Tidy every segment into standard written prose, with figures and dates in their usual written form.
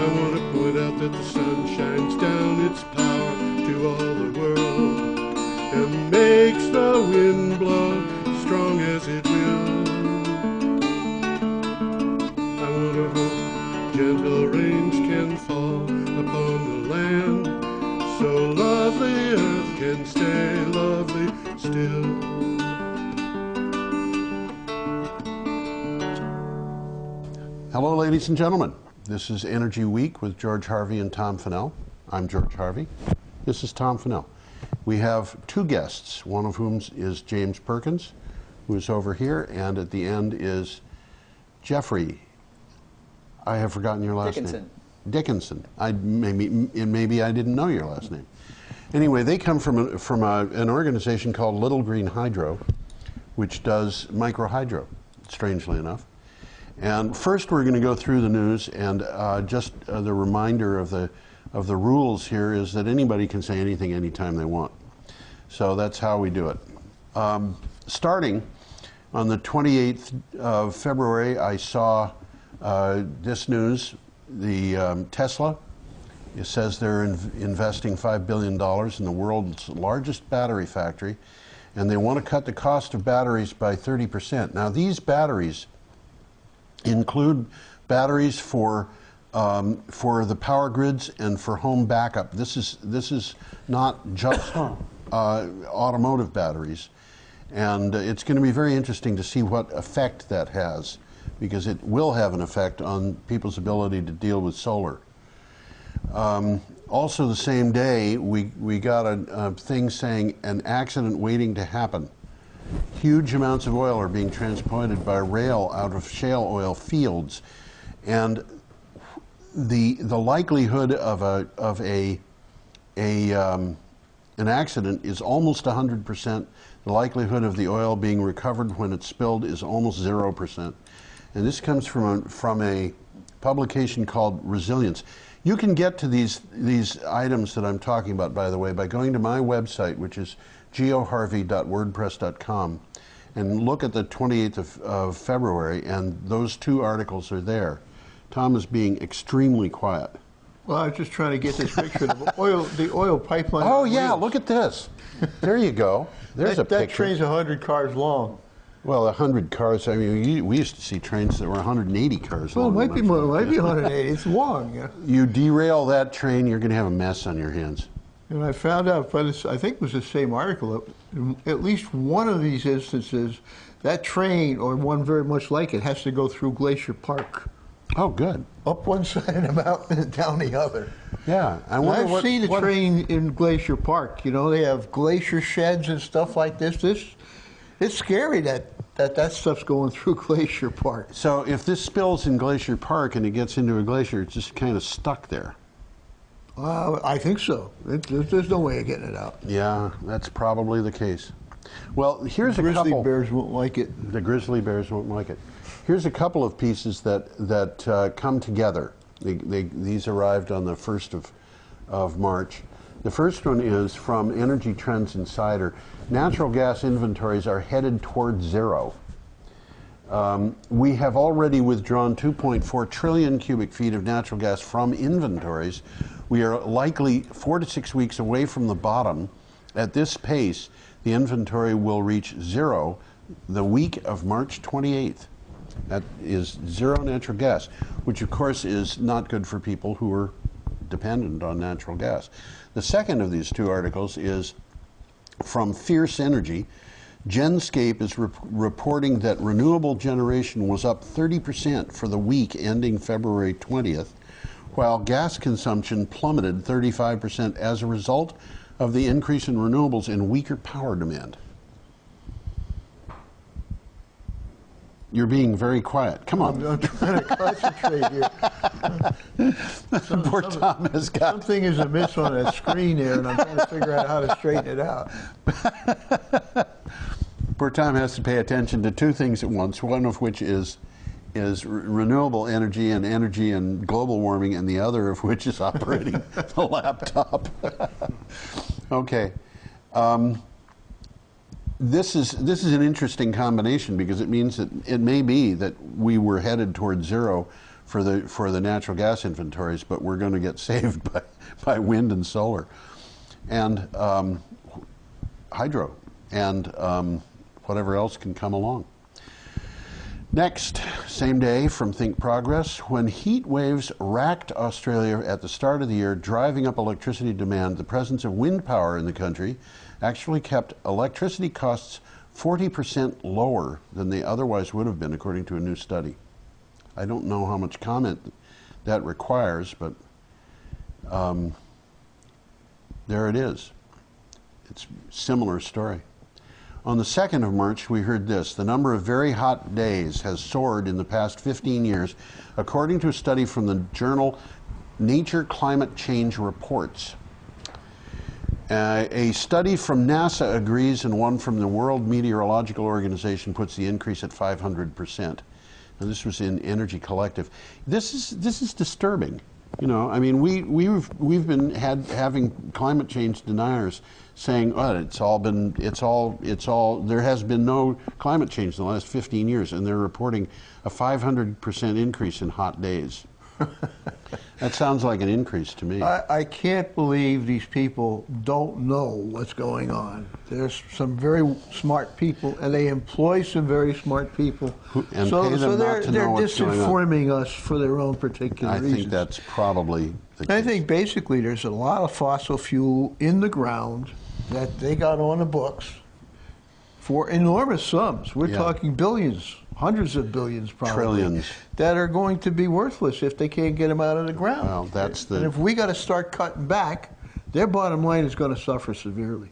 I want to point out that the sun shines down its power to all the world and makes the wind blow strong as it will. I want to hope gentle rains can fall upon the land, so lovely earth can stay lovely still. Hello, ladies and gentlemen. This is Energy Week with George Harvey and Tom Finnell. I'm George Harvey. This is Tom Finnell. We have two guests, one of whom is James Perkins, who is over here, and at the end is Jeffrey. I have forgotten your last name. Dickinson. Maybe I didn't know your last name. Anyway, they come from an organization called Little Green Hydro, which does microhydro, strangely enough. And first, we're going to go through the news, and just the reminder of the rules here is that anybody can say anything anytime they want. So that's how we do it. Starting on the 28th of February, I saw this news. The Tesla, it says they're investing $5 billion in the world's largest battery factory, and they want to cut the cost of batteries by 30%. Now, these batteries include batteries for the power grids and for home backup. This is not just automotive batteries, and it's going to be very interesting to see what effect that has, because it will have an effect on people's ability to deal with solar. Also, the same day, we got a thing saying an accident waiting to happen. Huge amounts of oil are being transported by rail out of shale oil fields, and the likelihood of an accident is almost 100%. The likelihood of the oil being recovered when it's spilled is almost 0%. And this comes from a publication called Resilience. You can get to these items that I'm talking about, by the way, by going to my website, which is geoharvey.wordpress.com, and look at the 28th of February, and those two articles are there. Tom is being extremely quiet. Well, I was just trying to get this picture of the oil pipeline. Oh, yeah, look at this. There you go. There's a picture. That train's 100 cars long. Well, 100 cars, I mean, we used to see trains that were 180 cars long. Well, it might be more, it might be 180. It's long. Yeah. You derail that train, you're going to have a mess on your hands. And I found out, but I think it was the same article, at least one of these instances, that train, or one very much like it, has to go through Glacier Park. Oh, good. Up one side of the mountain and down the other. Yeah. I've seen the train in Glacier Park. You know, they have glacier sheds and stuff like this. It's scary that stuff's going through Glacier Park. So if this spills in Glacier Park and it gets into a glacier, it's just kind of stuck there. I think so. There's no way of getting it out. Yeah, that's probably the case. Well, here's a couple. Grizzly bears won't like it. The grizzly bears won't like it. Here's a couple of pieces that come together. These arrived on the 1st of March. The first one is from Energy Trends Insider. Natural gas inventories are headed towards zero. We have already withdrawn 2.4 trillion cubic feet of natural gas from inventories. We are likely 4 to 6 weeks away from the bottom. At this pace, the inventory will reach zero the week of March 28th. That is zero natural gas, which of course is not good for people who are dependent on natural gas. The second of these two articles is from Fierce Energy. Genscape is reporting that renewable generation was up 30% for the week ending February 20th, while gas consumption plummeted 35% as a result of the increase in renewables and weaker power demand. You're being very quiet. Come on. I'm trying to concentrate here. Poor Tom has got... Something is amiss on that screen there, and I'm trying to figure out how to straighten it out. Poor Tom has to pay attention to two things at once, one of which is renewable energy and global warming, and the other of which is operating the laptop. Okay. This is an interesting combination, because it means that it may be that we were headed towards zero for the natural gas inventories, but we're going to get saved by wind and solar, and hydro, and whatever else can come along. Next, same day from Think Progress, when heat waves racked Australia at the start of the year, driving up electricity demand, the presence of wind power in the country actually kept electricity costs 40% lower than they otherwise would have been, according to a new study. I don't know how much comment that requires, but there it is. It's a similar story. On the 2nd of March, we heard this: the number of very hot days has soared in the past 15 years, according to a study from the journal Nature Climate Change Reports. A study from NASA agrees, and one from the World Meteorological Organization puts the increase at 500%. Now, this was in Energy Collective. This is disturbing. You know, I mean, we've been having climate change deniers saying, "Oh, there has been no climate change in the last 15 years," and they're reporting a 500% increase in hot days. That sounds like an increase to me. I can't believe these people don't know what's going on. There's some very smart people, and they employ some very smart people. And so pay them they're not to know what's going on. disinforming us for their own particular reasons. I think that's probably the case. I think basically there's a lot of fossil fuel in the ground that they got on the books for enormous sums. We're talking billions, hundreds of billions probably. Trillions. That are going to be worthless if they can't get them out of the ground. Well, that's the... And if we got to start cutting back, their bottom line is going to suffer severely.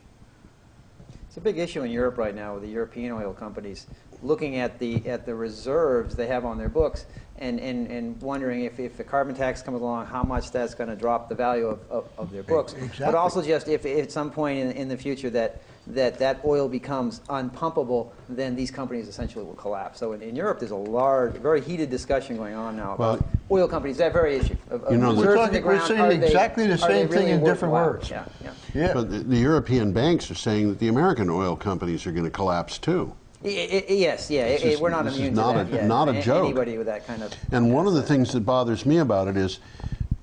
It's a big issue in Europe right now with the European oil companies looking at the reserves they have on their books and wondering if the carbon tax comes along, how much that's going to drop the value of their books. Exactly. But also just if at some point in the future that oil becomes unpumpable, then these companies essentially will collapse. So in Europe, there's a large, very heated discussion going on now about oil companies, that very issue. Of we're saying exactly the same thing in different words. Yeah. But the European banks are saying that the American oil companies are going to collapse too. Yes, we're not immune to that yet. Not a joke. Anybody with that kind of... And one of the things that bothers me about it is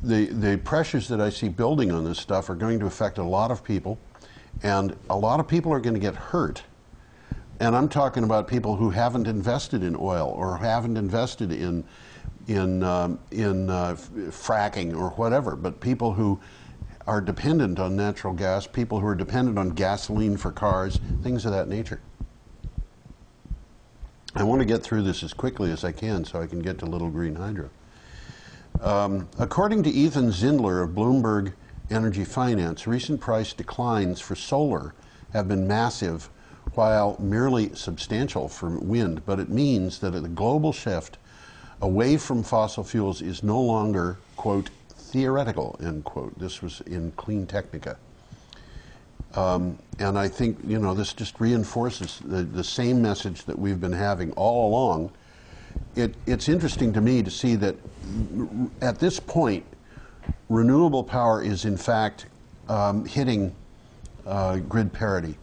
the pressures that I see building on this stuff are going to affect a lot of people, and a lot of people are going to get hurt. And I'm talking about people who haven't invested in oil or haven't invested in fracking or whatever, but people who are dependent on natural gas, people who are dependent on gasoline for cars, things of that nature. I want to get through this as quickly as I can so I can get to Little Green Hydro. According to Ethan Zindler of Bloomberg Energy Finance, recent price declines for solar have been massive, while merely substantial for wind, but it means that the global shift away from fossil fuels is no longer, quote, theoretical, end quote. This was in Clean Technica. And I think, you know, this just reinforces the same message that we've been having all along. It's interesting to me to see that at this point, renewable power is in fact hitting grid parity.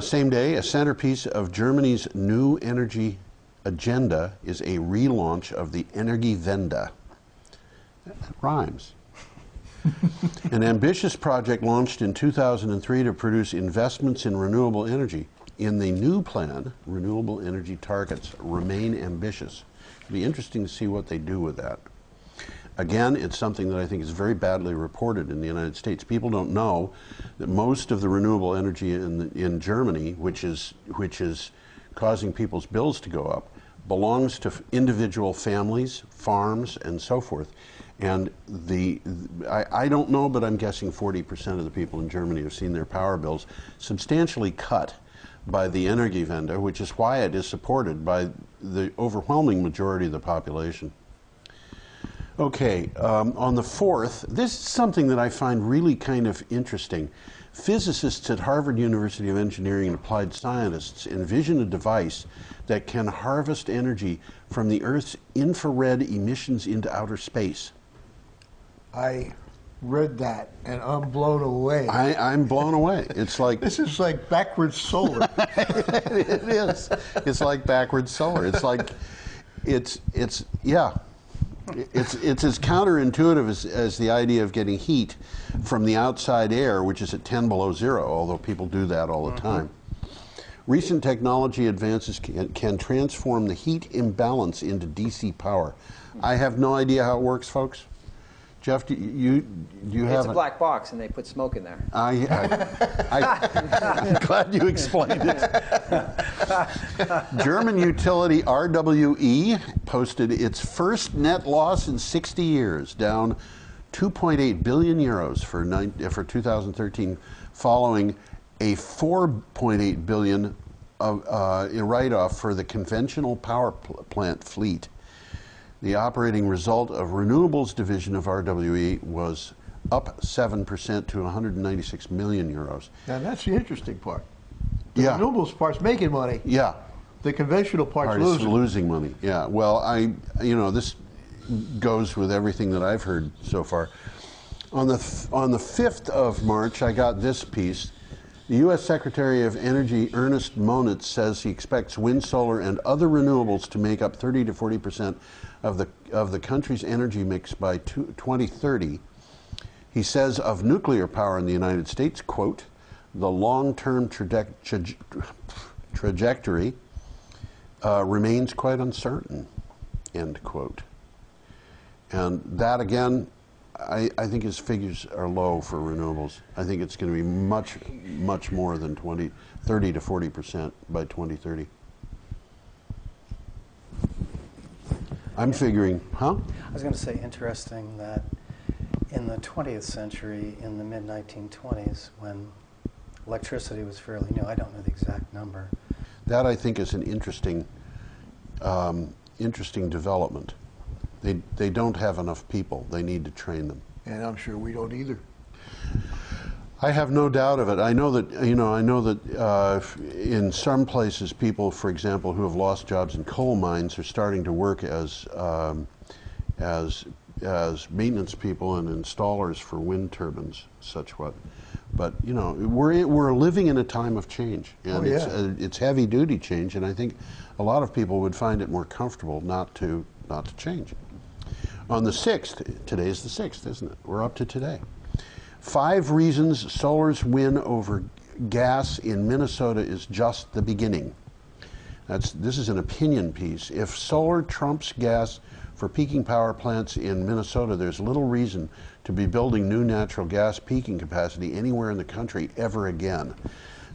Same day, a centerpiece of Germany's new energy agenda is a relaunch of the Energiewende. That rhymes. An ambitious project launched in 2003 to produce investments in renewable energy. In the new plan, renewable energy targets remain ambitious. It'll be interesting to see what they do with that. Again, it's something that I think is very badly reported in the United States. People don't know that most of the renewable energy in Germany, which is causing people's bills to go up, belongs to individual families, farms, and so forth. And I don't know, but I'm guessing 40% of the people in Germany have seen their power bills substantially cut by the Energiewende, which is why it is supported by the overwhelming majority of the population. Okay, on the 4th, this is something that I find really kind of interesting. Physicists at Harvard University of Engineering and Applied Scientists envision a device that can harvest energy from the Earth's infrared emissions into outer space. I read that, and I'm blown away. I'm blown away. It's like... This is like backwards solar. It is. It's like backwards solar. It's like, yeah. It's as counterintuitive as the idea of getting heat from the outside air, which is at 10 below zero, although people do that all the time. Recent technology advances can transform the heat imbalance into DC power. I have no idea how it works, folks. Jeff, do you have It's a black box, and they put smoke in there. I'm glad you explained it. German utility RWE posted its first net loss in 60 years, down 2.8 billion euros for 2013, following a 4.8 billion write-off for the conventional power plant fleet. The operating result of renewables division of RWE was up 7% to 196 million euros. Now that's the interesting part. The Yeah. renewables part's making money. Yeah. The conventional part's Part is losing money. Yeah. Well, this goes with everything that I've heard so far. On the 5th of March, I got this piece. The U.S. Secretary of Energy Ernest Moniz says he expects wind, solar, and other renewables to make up 30 to 40% of the country's energy mix by 2030. He says of nuclear power in the United States, quote, the long-term trajectory remains quite uncertain, end quote. And that, again, I think his figures are low for renewables. I think it's going to be much more than 30 to 40% by 2030. I'm figuring, huh? I was going to say, interesting that in the 20th century, in the mid-1920s, when electricity was fairly new, I don't know the exact number. That, I think, is an interesting development. They don't have enough people. They need to train them. And I'm sure we don't either. I have no doubt of it. I know that in some places, people, for example, who have lost jobs in coal mines are starting to work as maintenance people and installers for wind turbines, such what. But we're living in a time of change, and it's heavy duty change, and I think a lot of people would find it more comfortable not to change. On the 6th, today's the 6th, isn't it? We're up to today. 5 reasons solar's win over gas in Minnesota is just the beginning. This is an opinion piece. If solar trumps gas for peaking power plants in Minnesota, there's little reason to be building new natural gas peaking capacity anywhere in the country ever again.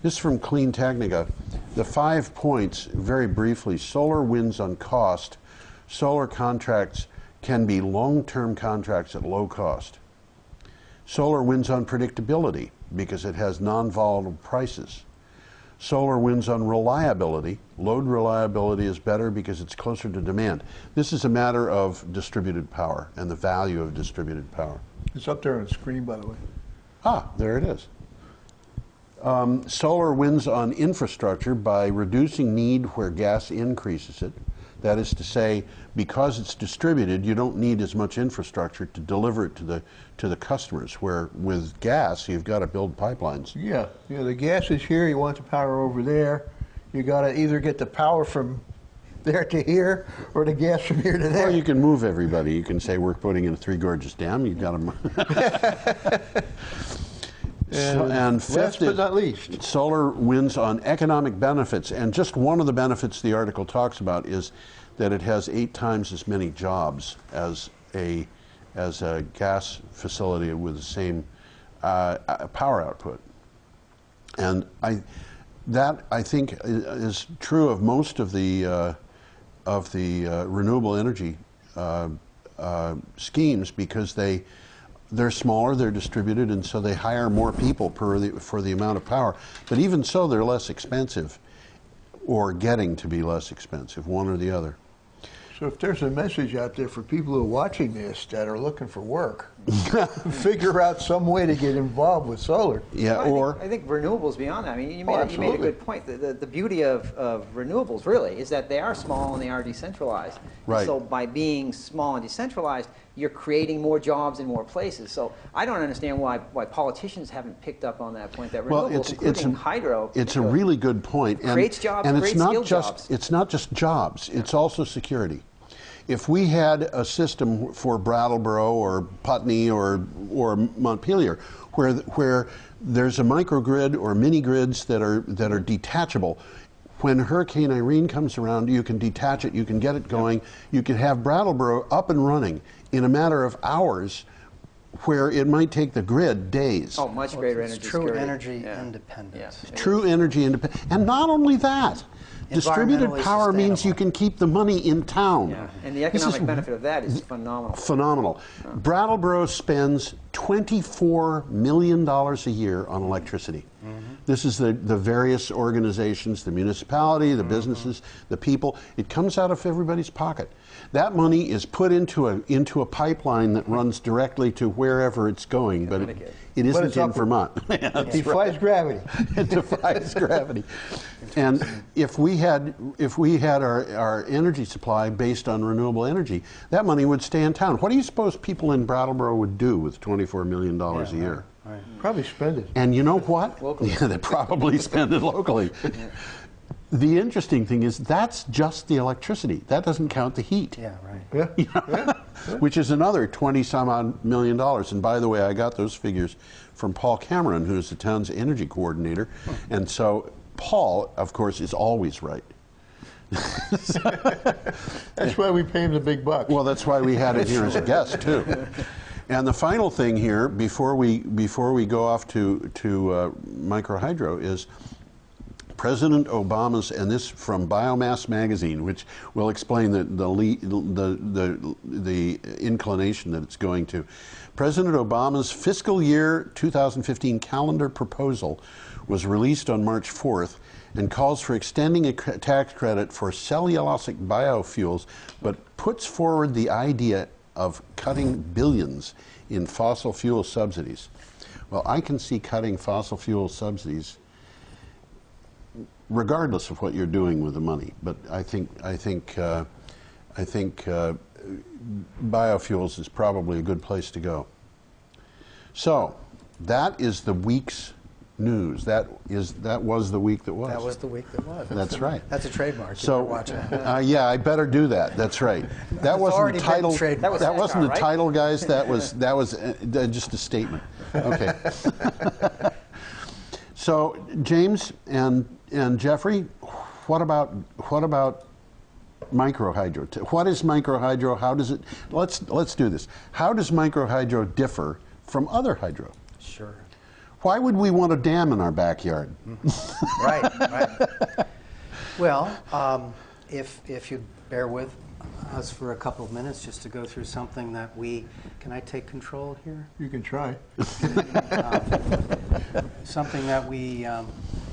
This is from Clean Technica. The 5 points, very briefly: solar wins on cost. Solar contracts can be long-term contracts at low cost. Solar wins on predictability because it has non-volatile prices. Solar wins on reliability. Load reliability is better because it's closer to demand. This is a matter of distributed power and the value of distributed power. It's up there on the screen, by the way. Ah, there it is. Solar wins on infrastructure by reducing need where gas increases it. That is to say, because it's distributed, you don't need as much infrastructure to deliver it to the customers, where with gas, you've got to build pipelines. Yeah, the gas is here, you want the power over there. You got to either get the power from there to here, or the gas from here to there. Or you can move everybody. You can say, we're putting in a Three Gorges Dam, you've got them. And fifth, last but not least, solar wins on economic benefits. And just one of the benefits the article talks about is that it has 8 times as many jobs as a gas facility with the same power output. And I think is true of most of the renewable energy schemes, because they're smaller, they're distributed, and so they hire more people for the amount of power. But even so, they're less expensive, or getting to be less expensive, one or the other. So if there's a message out there for people who are watching this that are looking for work, figure out some way to get involved with solar. Yeah, well, I think renewables beyond that. I mean, you made a good point. The beauty of renewables really is that they are small and they are decentralized. Right. And so by being small and decentralized, you're creating more jobs in more places. So I don't understand why politicians haven't picked up on that point, that renewables, including hydro, it's a really good point. Creates jobs, and creates skilled jobs. It's not just jobs, it's also security. If we had a system for Brattleboro or Putney or Montpelier where there's a microgrid or mini grids that are detachable, when Hurricane Irene comes around, you can detach it, you can get it going, you can have Brattleboro up and running in a matter of hours, where it might take the grid days. Oh, much greater It's energy true security. energy independence. Yeah. True energy independence. And not only that, distributed Environmentally power means sustainable. you can keep the money in town. Yeah, and the This is economic benefit of that is phenomenal. phenomenal. Brattleboro spends $24 million a year on electricity. This is the various organizations, the municipality, the businesses, the people. It comes out of everybody's pocket. That money is put into a pipeline that runs directly to wherever it's going, but it isn't it's in upward. Vermont. It defies gravity. It defies gravity. And if we had our energy supply based on renewable energy, that money would stay in town. What do you suppose people in Brattleboro would do with $24 million a year? Right. Probably spend it. And you know what? Locally. Yeah, they probably spend it locally. The interesting thing is that's just the electricity. That doesn't count the heat. Yeah, right. Yeah. Which is another 20-some-odd million dollars. And by the way, I got those figures from Paul Cameron, who's the town's energy coordinator. And so Paul, of course, is always right. That's why we pay him the big bucks. Well, that's why we had him here as a guest, too. And the final thing here, before we go off to microhydro, is President Obama's, and this from Biomass Magazine, which will explain the inclination that it's going to. President Obama's fiscal year 2015 calendar proposal was released on March 4th and calls for extending a tax credit for cellulosic biofuels, but puts forward the idea of cutting billions in fossil fuel subsidies. Well, I can see cutting fossil fuel subsidies regardless of what you're doing with the money, but I think biofuels is probably a good place to go. So that is the week's news. That was the week that was. That was the week that was. That's right. That's a trademark. So You're watching. yeah, I better do that. That's right. That wasn't already the been title. trademarked. That wasn't the right? title, guys. That was just a statement. Okay. So James and Jeffrey, what about microhydro? What is microhydro? How does it? Let's do this. How does microhydro differ from other hydro? Sure. Why would we want a dam in our backyard? Right. Well, if you bear with us for a couple of minutes just to go through something that can I take control here? You can try. Something that we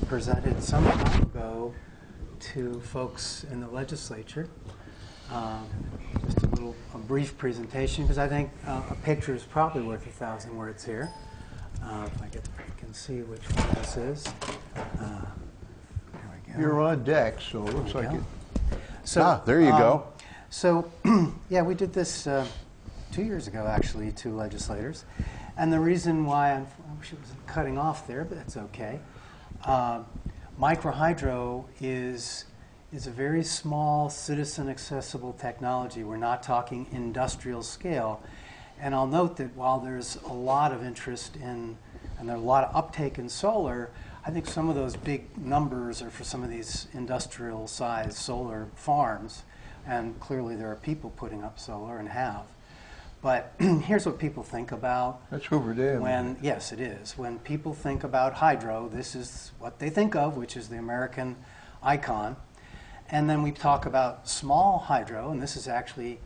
presented some time ago to folks in the legislature. Just a brief presentation, because I think a picture is probably worth 1,000 words here. If I can see which one this is. There we go. You're on deck, so it looks like it. So, there you go. So, yeah, we did this 2 years ago, actually, to legislators. And the reason why, I wish it wasn't cutting off there, but that's okay. Microhydro is a very small, citizen-accessible technology. We're not talking industrial scale. And I'll note that while there's a lot of interest in, and there's a lot of uptake in solar, I think some of those big numbers are for some of these industrial-sized solar farms. And clearly there are people putting up solar and have. But here's what people think about. That's Hoover Dam. Yes, it is. When people think about hydro, this is what they think of, which is the American icon. And then we talk about small hydro, and this is actually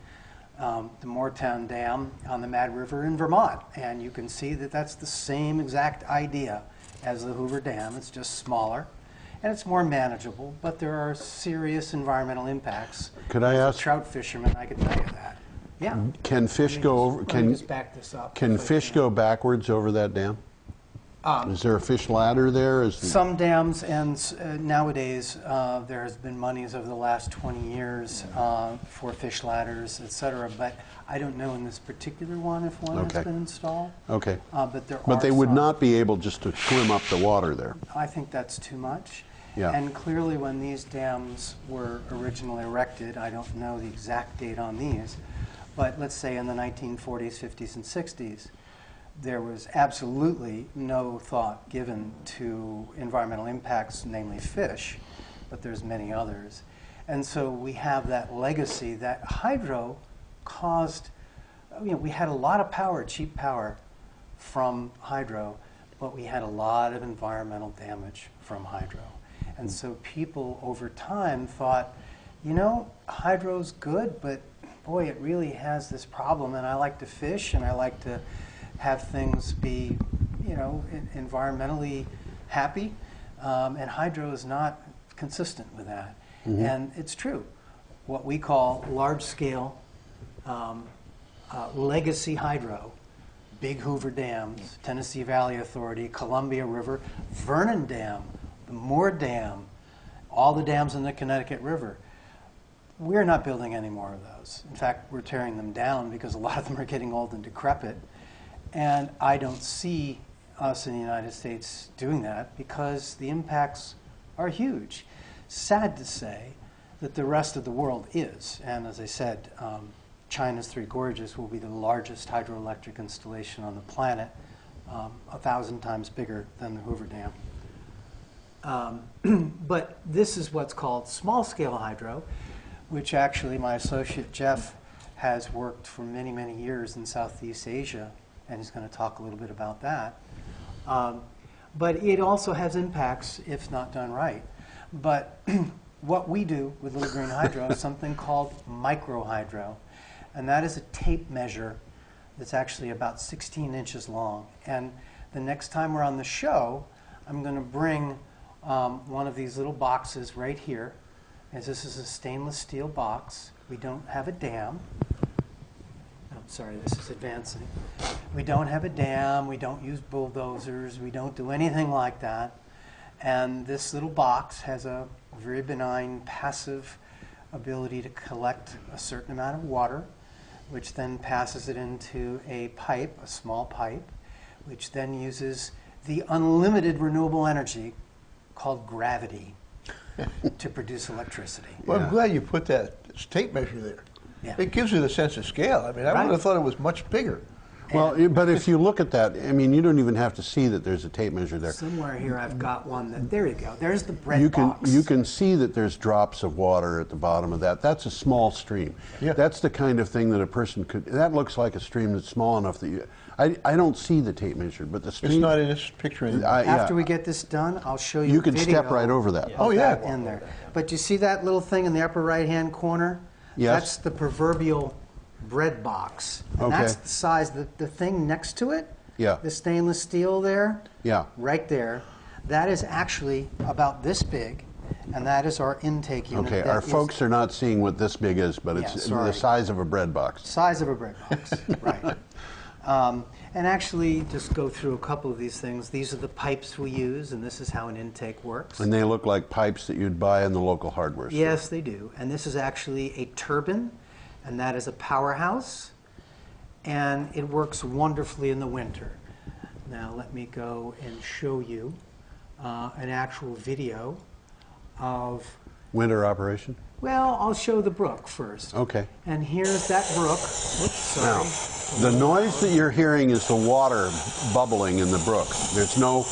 the Moortown Dam on the Mad River in Vermont. And you can see that that's the same exact idea as the Hoover Dam. It's just smaller, and it's more manageable, but there are serious environmental impacts. Could I As ask? a trout fisherman, I can tell you that. Yeah. Can fish go over? Let me just back this up. Can if I fish go backwards over that dam? Is there a fish ladder there? Some dams, and nowadays there has been monies over the last 20 years for fish ladders, et cetera. But I don't know in this particular one if one has been installed. Okay. But there are But they would some. not be able just to swim up the water there. I think that's too much. Yeah. And clearly when these dams were originally erected, I don't know the exact date on these, but let's say in the 1940s, 50s, and 60s, there was absolutely no thought given to environmental impacts, namely fish, but there's many others. And so we have that legacy that hydro caused, we had a lot of power, cheap power from hydro, but we had a lot of environmental damage from hydro. And so people over time thought, hydro's good, but boy, it really has this problem, and I like to fish, and I like to have things be, environmentally happy, and hydro is not consistent with that. Mm-hmm. And it's true. What we call large-scale legacy hydro, Big Hoover Dams, Tennessee Valley Authority, Columbia River, Vernon Dam, the Moore Dam, all the dams in the Connecticut River. We're not building any more of those. In fact, we're tearing them down because a lot of them are getting old and decrepit. And I don't see us in the United States doing that because the impacts are huge. Sad to say that the rest of the world is. And as I said, China's Three Gorges will be the largest hydroelectric installation on the planet, 1,000 times bigger than the Hoover Dam. But this is what's called small-scale hydro, which actually my associate Jeff has worked for many, many years in Southeast Asia, and he's going to talk a little bit about that. But it also has impacts if not done right. But what we do with Little Green Hydro is something called microhydro, and that is a tape measure that's actually about 16 inches long. And the next time we're on the show, I'm going to bring one of these little boxes right here, as this is a stainless steel box. We don't have a dam. Sorry, this is advancing. We don't have a dam, we don't use bulldozers, we don't do anything like that. And this little box has a very benign passive ability to collect a certain amount of water, which then passes it into a pipe, a small pipe, which then uses the unlimited renewable energy called gravity to produce electricity. Well, I'm glad you put that tape measure there. Yeah. It gives it a sense of scale. I mean, I would have thought it was much bigger. Well, but if you look at that, I mean, you don't even have to see that there's a tape measure there. Somewhere here I've got one that, there you go, there's the bread box. You can see that there's drops of water at the bottom of that. That's a small stream. Yeah. That's the kind of thing that a person could, that looks like a stream that's small enough that you, I don't see the tape measure, but the stream. It's not in this picture anymore. After we get this done, I'll show you You a can video step right over that. of Oh, yeah. that in there. But you see that little thing in the upper right-hand corner? Yes. That's the proverbial bread box. And Okay. that's the size, the thing next to it, Yeah. the stainless steel there, Yeah. right there, that is actually about this big, and that is our intake unit. Okay, that our is folks are not seeing what this big is, but Yeah, it's sorry. the size of a bread box. size of a bread box, right. And actually, just go through a couple of these things. These are the pipes we use, and this is how an intake works. And they look like pipes that you'd buy in the local hardware store. Yes, they do. And this is actually a turbine, and that is a powerhouse, and it works wonderfully in the winter. Now let me go and show you an actual video of, Winter operation? well, I'll show the brook first. Okay. And here's that brook. Oops, sorry. Now, the noise that you're hearing is the water bubbling in the brook. There's no,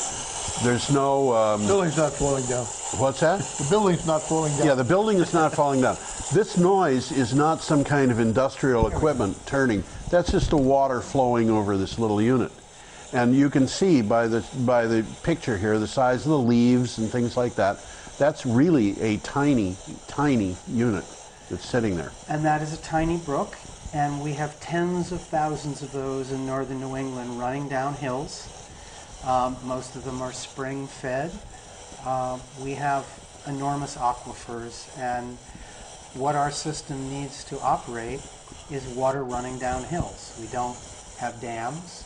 The building's not falling down. what's that? The building's not falling down. Yeah, the building is not falling down. This noise is not some kind of industrial equipment turning. That's just the water flowing over this little unit. And you can see by the picture here, the size of the leaves and things like that. That's really a tiny, tiny unit that's sitting there. And that is a tiny brook, and we have tens of thousands of those in northern New England running down hills. Most of them are spring fed. We have enormous aquifers, and what our system needs to operate is water running down hills. We don't have dams.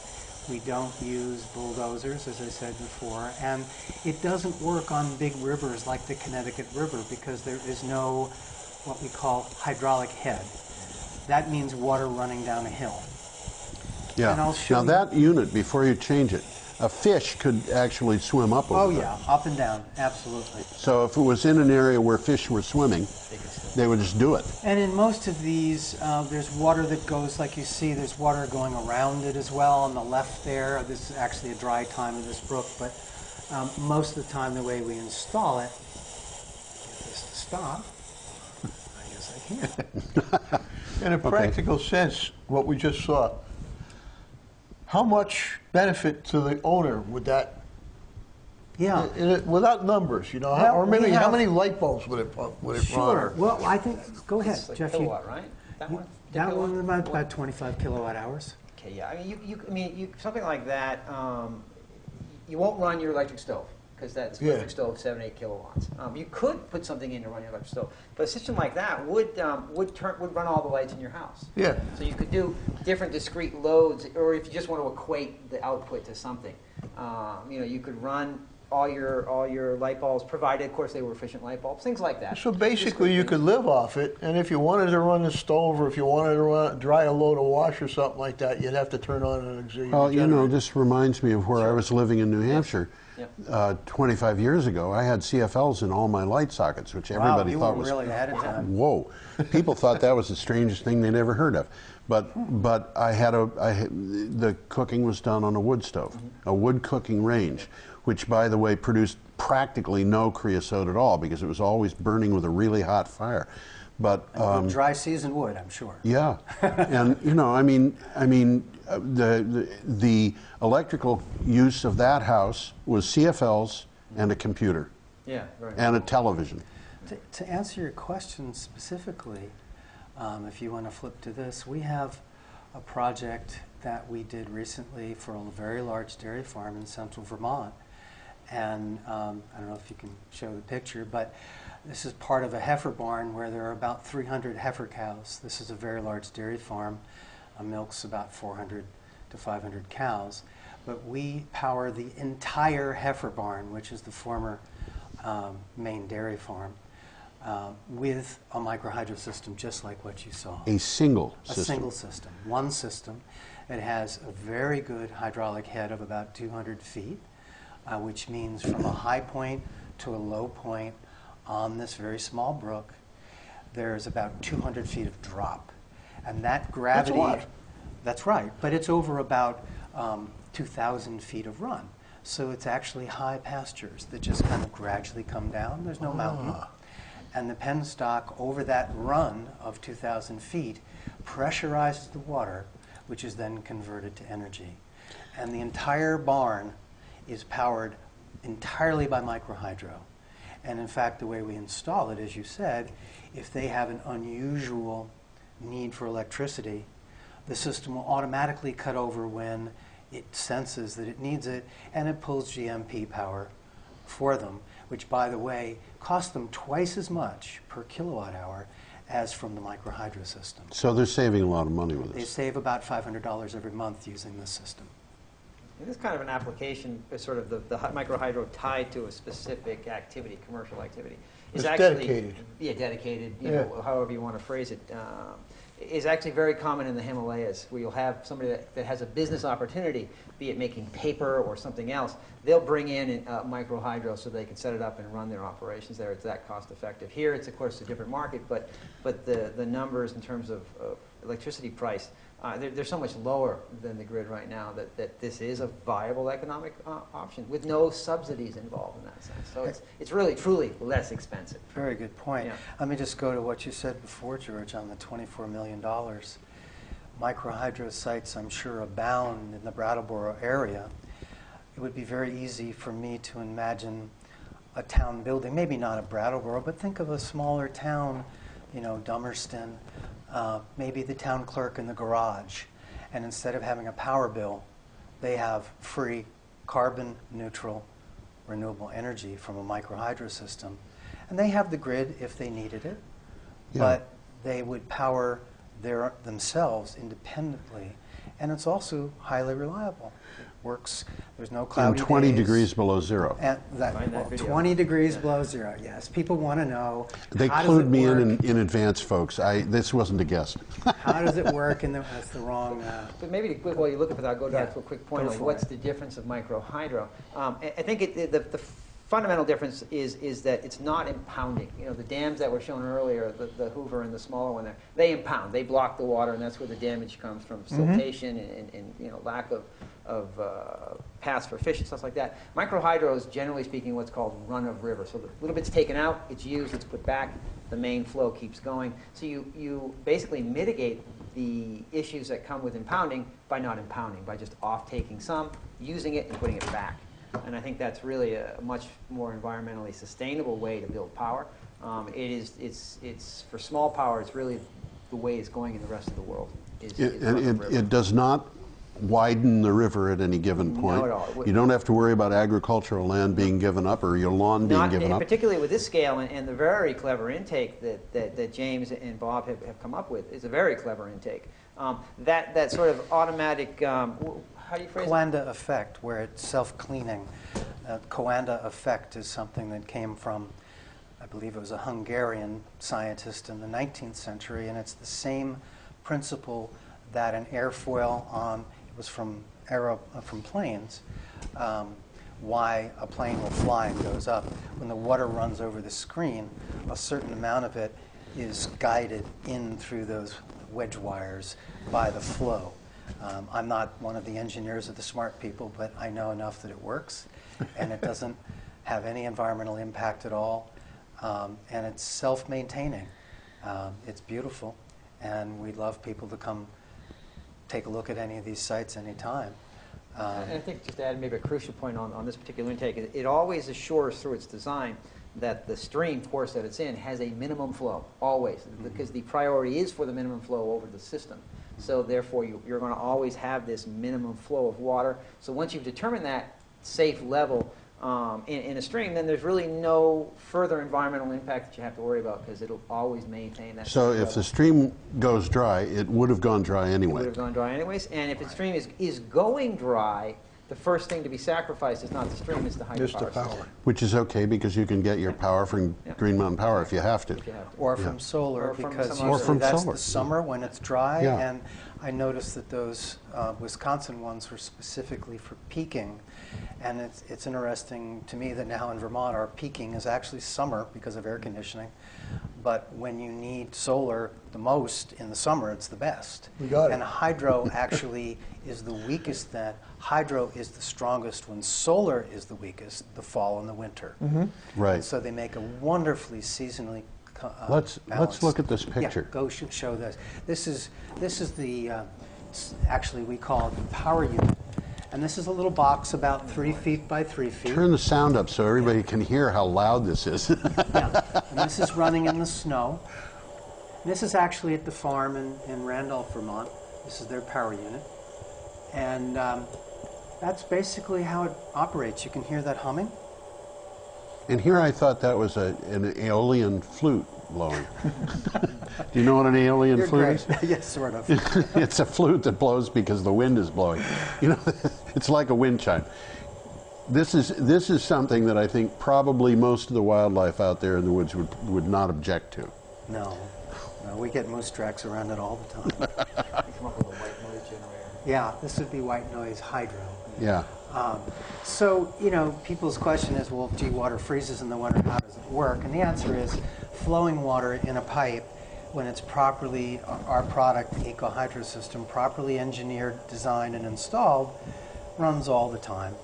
We don't use bulldozers, as I said before, and it doesn't work on big rivers like the Connecticut River because there is no what we call hydraulic head. That means water running down a hill. Yeah. And I'll show Now you. that unit, before you change it, a fish could actually swim up over Oh that. yeah, up and down, absolutely. So if it was in an area where fish were swimming, they would just do it. And in most of these, there's water that goes, like you see, there's water going around it as well on the left there. This is actually a dry time of this brook, but most of the time the way we install it, get this to stop. I guess I can. In a practical sense, what we just saw, how much benefit to the owner would that, Yeah. without numbers, you know, Well, or maybe we how have- many light bulbs would it run? Sure. Well, I think, go ahead, It's like Jeff. kilowatt, right? That one? That Kilowatt? one about 25 kilowatt hours. Okay, yeah. I mean, something like that. You won't run your electric stove because that's Yeah. electric stove 7-8 kilowatts. You could put something in to run your electric stove, but a system like that would run all the lights in your house. Yeah. So you could do different discrete loads, or if you just want to equate the output to something, you could run all your light bulbs, provided, of course, they were efficient light bulbs, things like that. So basically, you could live off it, and if you wanted to run the stove, or if you wanted to dry a load of wash or something like that, you'd have to turn on an auxiliary Well, you know, generator. this reminds me of where I was living in New Hampshire. Yep. 25 years ago, I had CFLs in all my light sockets, which everybody wow, thought you were was really ahead of time. whoa. People thought that was the strangest thing they'd ever heard of. But the cooking was done on a wood stove, a wood cooking range, which, by the way, produced practically no creosote at all because it was always burning with a really hot fire. But Dry season wood, I'm sure. yeah, and you know, the electrical use of that house was CFLs and a computer Yeah, right. and a television. To answer your question specifically, if you want to flip to this, we have a project that we did recently for a very large dairy farm in central Vermont. And I don't know if you can show the picture, but this is part of a heifer barn where there are about 300 heifer cows. This is a very large dairy farm. Milks about 400 to 500 cows. But we power the entire heifer barn, which is the former main dairy farm, with a microhydro system just like what you saw. A single system. A single system, one system. It has a very good hydraulic head of about 200 feet, which means from a high point to a low point on this very small brook, there's about 200 feet of drop. And that gravity... That's a lot. That's right, but it's over about 2,000 feet of run. So it's actually high pastures that just kind of gradually come down. There's no mountain. And the penstock over that run of 2,000 feet pressurizes the water, which is then converted to energy. And the entire barn is powered entirely by microhydro. And in fact, the way we install it, as you said, if they have an unusual need for electricity, the system will automatically cut over when it senses that it needs it, and it pulls GMP power for them, which, by the way, costs them twice as much per kilowatt hour as from the microhydro system. So they're saving a lot of money with They this. save about $500 every month using this system. This is kind of an application, sort of the microhydro tied to a specific activity, commercial activity. It's dedicated. Yeah, dedicated, you Yeah. know, however you want to phrase it. Is actually very common in the Himalayas, where you'll have somebody that has a business opportunity, be it making paper or something else. They'll bring in microhydro so they can set it up and run their operations there. It's that cost effective. Here, it's of course a different market, but the numbers in terms of electricity price, they're so much lower than the grid right now that this is a viable economic option with no subsidies involved in that sense. So it's really truly less expensive. Very good point. Yeah. Let me just go to what you said before, George, on the $24 million. Microhydro sites, I'm sure, abound in the Brattleboro area. It would be very easy for me to imagine a town building, maybe not a Brattleboro, but think of a smaller town, you know, Dummerston, maybe the town clerk in the garage. And instead of having a power bill, they have free carbon neutral renewable energy from a microhydro system. And they have the grid if they needed it, Yeah. but they would power themselves independently and it's also highly reliable. Works. There's no cloudy And 20 days. degrees below zero. And Find that video. 20 degrees below zero. Yes, people want to know. They how does clued it me work? in advance, folks. This wasn't a guess. How does it work? And that's the wrong. But maybe while you look at that, I'll go back to a quick point. Go Like, for what's it. the difference of micro hydro? I think the fundamental difference is that it's not impounding. You know, the dams that were shown earlier, the Hoover and the smaller one there, they impound. They block the water, and that's where the damage comes from, siltation and you know, lack of paths for fish and stuff like that. Micro hydro is, generally speaking, what's called run of river. So the little bit's taken out, it's used, it's put back, the main flow keeps going. So you basically mitigate the issues that come with impounding by not impounding, by just off-taking some, using it, and putting it back. And I think that's really a much more environmentally sustainable way to build power. It's for small power, it's really the way it's going in the rest of the world. It does not widen the river at any given point. Not at all. You don't have to worry about agricultural land being given up or your lawn being given up. Particularly with this scale and the very clever intake that James and Bob have come up with. Is a very clever intake. That sort of automatic, how do you phrase it? Coanda effect, where it's self-cleaning. Coanda effect is something that came from, I believe it was a Hungarian scientist in the 19th century, and it's the same principle that an airfoil on, it was from planes, why a plane will fly and goes up. When the water runs over the screen, a certain amount of it is guided in through those wedge wires by the flow. I'm not one of the engineers of the smart people, but I know enough that it works, and it doesn't have any environmental impact at all, and it's self-maintaining. It's beautiful, and we'd love people to come take a look at any of these sites anytime. And I think just to add maybe a crucial point on this particular intake, it always assures through its design that the stream course that it's in has a minimum flow, always, because the priority is for the minimum flow over the system. So therefore, you're going to always have this minimum flow of water. So once you've determined that safe level in a stream, then there's really no further environmental impact that you have to worry about, because it'll always maintain that. So if the stream goes dry, it would have gone dry It anyway. would have gone dry anyways. And if the stream is going dry, the first thing to be sacrificed is not the stream, it's the hydropower Just the system. power. Which is okay, because you can get your power from Yeah. Green Mountain Power if you have to. If you have to. Or from solar, Or from because some other- usually that's solar. the summer when it's dry, Yeah. and I noticed that those Wisconsin ones were specifically for peaking, and it's interesting to me that now in Vermont our peaking is actually summer because of air conditioning, but when you need solar the most in the summer, it's the best. We got it. And hydro actually is the weakest then. Hydro is the strongest when solar is the weakest, the fall and the winter. Right. So they make a wonderfully seasonally Let's balanced. look at this picture. Yeah, go show this. This is the actually we call it the power unit, and this is a little box about 3 feet by 3 feet. Turn the sound up so everybody can hear how loud this is. Yeah. And this is running in the snow. This is actually at the farm in Randolph, Vermont. This is their power unit, and that's basically how it operates. You can hear that humming. And here I thought that was an aeolian flute blowing. Do you know what an aeolian You're flute great. is? Yes, sort of. It's a flute that blows because the wind is blowing. You know, it's like a wind chime. This is something that I think probably most of the wildlife out there in the woods would not object to. No, we get moose tracks around it all the time. You come up with a white noise generator. Yeah, this would be white noise hydro. Yeah. So, you know, people's question is, well, gee, water freezes in the winter, how does it work? And the answer is, flowing water in a pipe, when it's properly, our product, the EcoHydro system, properly engineered, designed, and installed, runs all the time.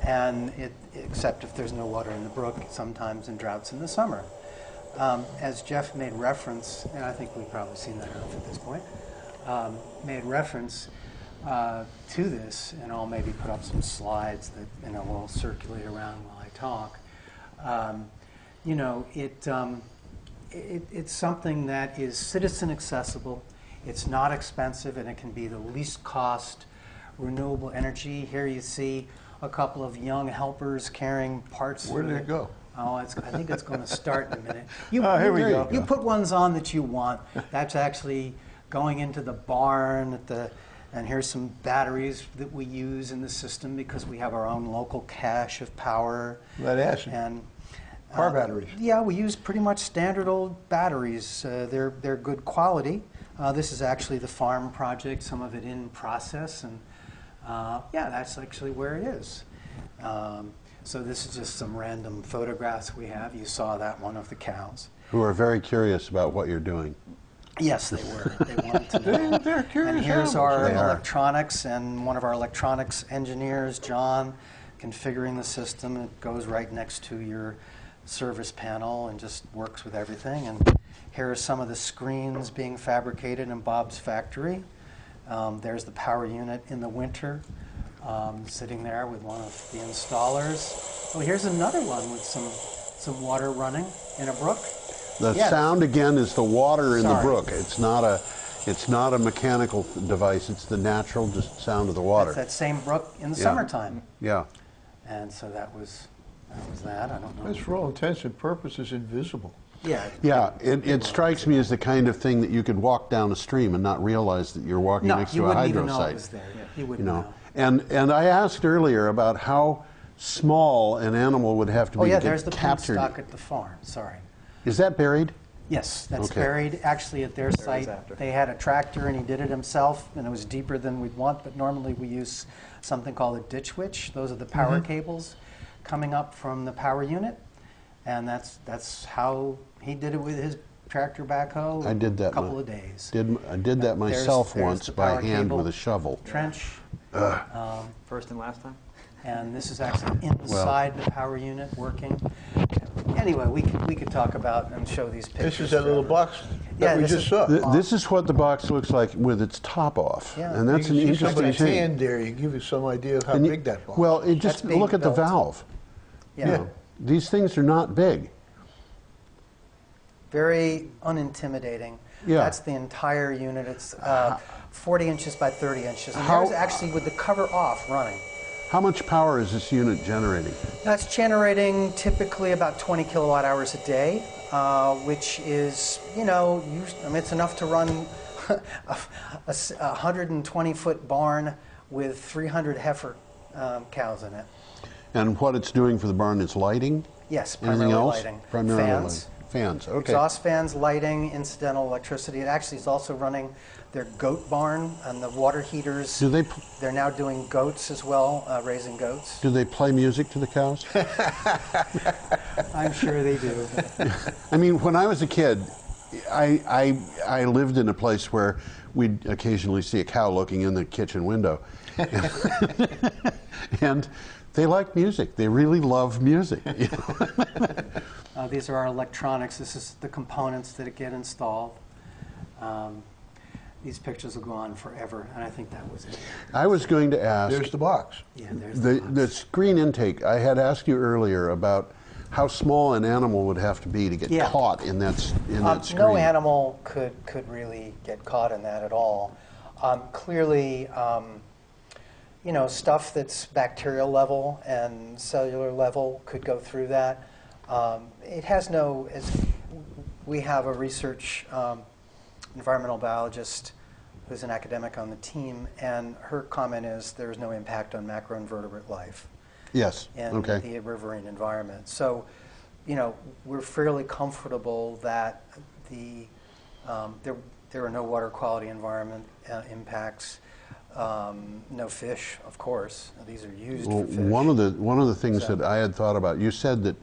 And except if there's no water in the brook, sometimes in droughts in the summer. As Jeff made reference, and I think we've probably seen that enough at this point, made reference to this, and I'll maybe put up some slides that will circulate around while I talk. You know, it's something that is citizen accessible. It's not expensive, and it can be the least cost renewable energy. Here you see a couple of young helpers carrying parts. Where did it go? Oh, I think it's going to start in a minute. Here we go. You put ones on that you want. That's actually going into the barn at the And here's some batteries that we use in the system because we have our own local cache of power. Lead acid. And Car batteries. Yeah, we use pretty much standard old batteries. They're good quality. This is actually the farm project, some of it in process, and yeah, that's actually where it is. So this is just some random photographs we have. You saw that one of the cows. Who are very curious about what you're doing. Yes, they were. They wanted to know. They're curious And here's our They are. electronics, and one of our electronics engineers, John, configuring the system. It goes right next to your service panel and just works with everything. And here are some of the screens being fabricated in Bob's factory. There's the power unit in the winter, sitting there with one of the installers. Oh, here's another one with some water running in a brook. The Yes. sound again is the water in the Sorry. brook. It's not a mechanical device. It's the natural just sound of the water. It's that same brook in the Yeah. summertime. Yeah. And so that was that. I don't know. It's for all intents and purposes invisible. Yeah. Yeah, it strikes me as the kind of thing that you could walk down a stream and not realize that you're walking No, next you to a wouldn't hydro even know site. it was there. You You wouldn't know, know. and I asked earlier about how small an animal would have to Oh be yeah, to get there's the captured. stock at the farm. Sorry. Is that buried? Yes, that's Okay. buried actually at their There is site. after. They had a tractor and he did it himself, and it was deeper than we'd want, but normally we use something called a ditch witch. Those are the power cables coming up from the power unit, and that's how he did it with his tractor backhoe. I did that a couple my- of days. I did that myself there's once the by power hand cable. with a shovel. Trench. First and last time? And this is actually inside the power unit working. Anyway, we could talk about and show these pictures. This is that little forever. box Yeah, that we this just is- saw. This is what the box looks like with its top off, Yeah. and that's you an can see interesting somebody's thing. hand there. You give you some idea of how And big that box. Well, is. just That's being look at the built. valve. Yeah. You know, these things are not big. Very unintimidating. Yeah. That's the entire unit. It's 40 inches by 30 inches. And How- there's actually with the cover off running. How much power is this unit generating? That's generating typically about 20 kilowatt hours a day, which is, you know, I mean, it's enough to run a 120-foot barn with 300 heifer cows in it. And what it's doing for the barn is lighting? Yes, Anything primarily else? lighting. Primarily Fans. lighting. Fans, okay. Exhaust fans, lighting, incidental electricity. It actually is also running their goat barn and the water heaters. Do they They're now doing goats as well, raising goats. do they play music to the cows? I'm sure they do. I mean, when I was a kid, I lived in a place where we'd occasionally see a cow looking in the kitchen window. And they like music. They really love music. You know? These are our electronics. This is the components that get installed. These pictures will go on forever, and I think that was it. I was going to ask, There's the box. Yeah, there's the screen intake, I had asked you earlier about how small an animal would have to be to get Yeah. caught in that screen. No animal could really get caught in that at all. Clearly, you know, stuff that's bacterial level and cellular level could go through that. It has no, we have a research environmental biologist who's an academic on the team, and her comment is there's no impact on macroinvertebrate life Yes, in okay. the riverine environment. So, you know, we're fairly comfortable that there are no water quality environment impacts. No fish, of course. These are used Well, for fish. one of the things So- that I had thought about, you said that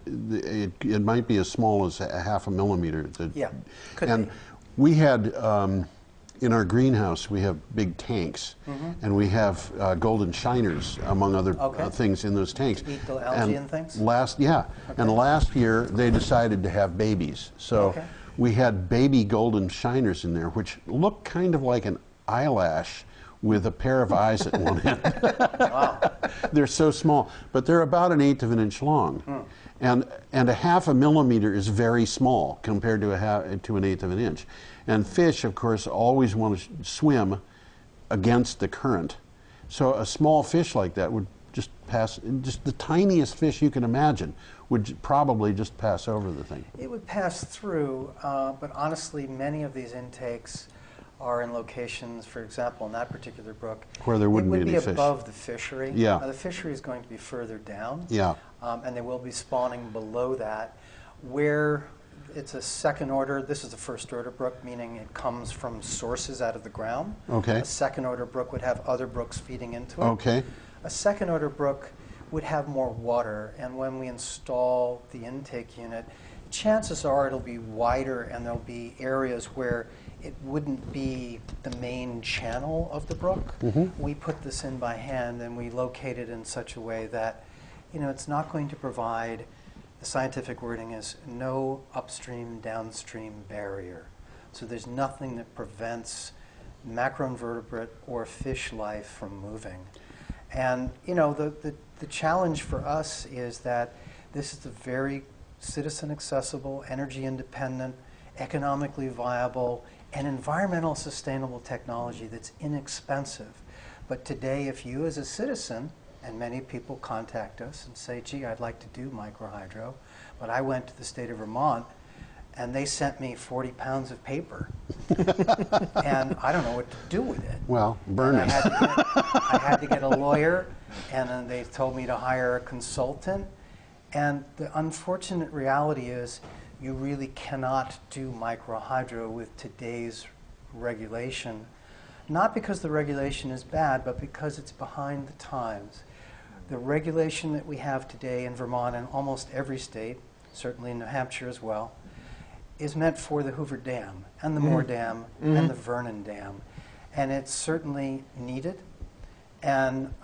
it might be as small as a half a millimeter. Yeah, could and be. we had in our greenhouse we have big tanks, and we have golden shiners among other Okay. things in those tanks. Eat the algae and things? And last year they decided to have babies, so Okay. we had baby golden shiners in there, which look kind of like an eyelash with a pair of eyes at one end. Wow. They're so small, but they're about 1/8 of an inch long, and a half a millimeter is very small compared to to 1/8 of an inch. And fish, of course, always want to swim against the current. So a small fish like that would just pass. Just the tiniest fish you can imagine would probably just pass over the thing. It would pass through, but honestly, many of these intakes are in locations, for example, in that particular brook, where there wouldn't it would be be any fish. above the fishery. Yeah. Now, the fishery is going to be further down. Yeah. And they will be spawning below that, where it's a second order. This is a first order brook, meaning it comes from sources out of the ground. Okay. A second order brook would have other brooks feeding into it. Okay. A second order brook would have more water, and when we install the intake unit, chances are it'll be wider and there'll be areas where it wouldn't be the main channel of the brook. We put this in by hand and we locate it in such a way that, you know, it's not going to provide, the scientific wording is no upstream, downstream barrier. So there's nothing that prevents macroinvertebrate or fish life from moving. And, you know, the challenge for us is that this is a very citizen accessible, energy independent, economically viable, and environmental sustainable technology that's inexpensive. But today, if you as a citizen, and many people contact us and say, gee, I'd like to do microhydro, but I went to the state of Vermont and they sent me 40 pounds of paper. And I don't know what to do with it. Well, burn it. I had to get a lawyer, and then they told me to hire a consultant. And the unfortunate reality is you really cannot do microhydro with today's regulation, not because the regulation is bad, but because it's behind the times. The regulation that we have today in Vermont and almost every state, certainly in New Hampshire as well, is meant for the Hoover Dam and the Moore Dam and the Vernon Dam. And it's certainly needed, and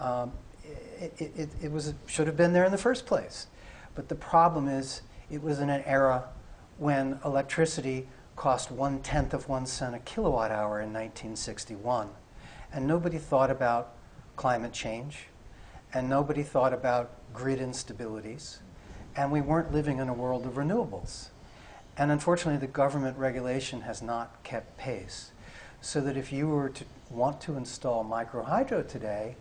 it should have been there in the first place. But the problem is it was in an era when electricity cost 1/10 of 1 cent a kilowatt hour in 1961. And nobody thought about climate change, and nobody thought about grid instabilities, and we weren't living in a world of renewables. And unfortunately, the government regulation has not kept pace. So that if you were to want to install microhydro today,